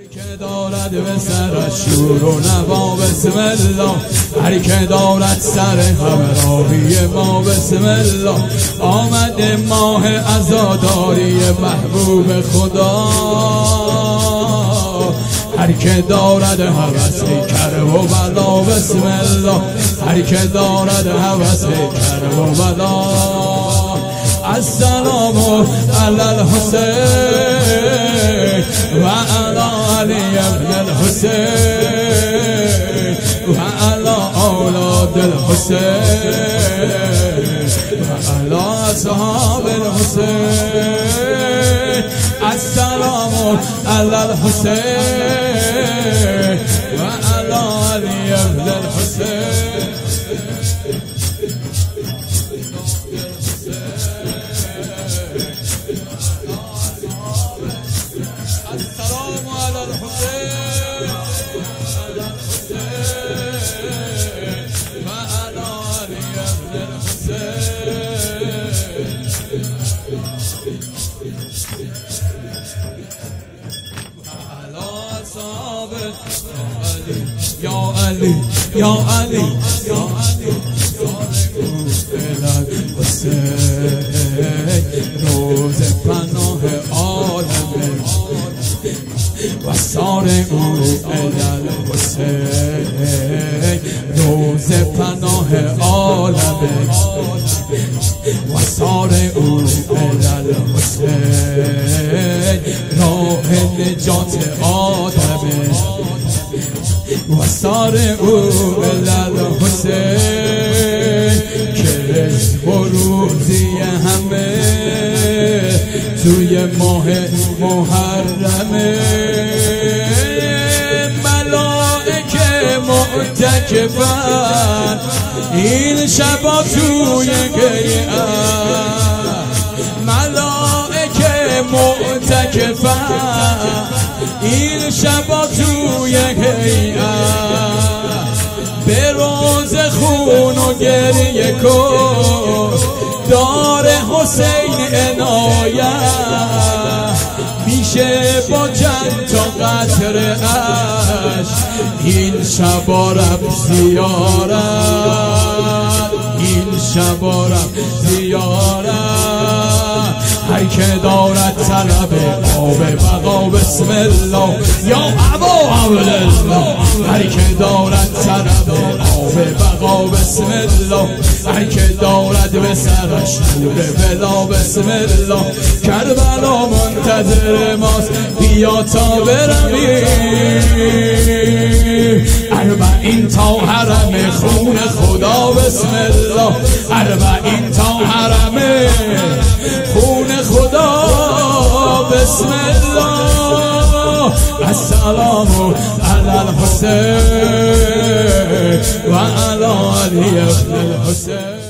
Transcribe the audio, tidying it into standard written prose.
هر که دارد به سرش شور و نوا بسم الله، هر که دارد سر همراهی ما بسم الله. آمد ماه عزاداری محبوب خدا، هر که دارد هوس کرب و بلا بسم الله، هر که دارد هوس کرب و بلا. السلام علی الحسین و علی علی ابن الحسین و علی اولاد الحسین و علی اصحاب الحسین. السلام علی الحسین و علی علی ابن الحسین. السلام على الحسين وعلى علي بن الحسين وعلى أصحاب يا علي يا علي يا علي إلى الحسين روز پناه عالم و سار او الال حسین، روز پناه عالم و سار او الال حسین، راه نجات آدم و سار او الال حسین. کرشم و روزی همه توی ماه محرمه، ملائکه معتکفن این شبا توی گریه‌ان، ملائکه معتکفن این شبا توی گریه‌ان. به روز خون و گریه کن دار حسین عنایت، میشه با چند تا قطره اش این شبا رفت زیارت، این شبا رفت زیارت. هر که دارد طلب آب بقا بسم الله یا ابا عبدالله، هر که دارد طلب آب بقا بسم الله، هر که دارد به سرش نور بلا بسم الله. کربلا منتظر ماست بیا تا برویم، اربعین تا حرم خون خدا بسم الله، اربعین تا حرم خون خدا بسم الله. السلام علی الحسین و علی علی ابن الحسین.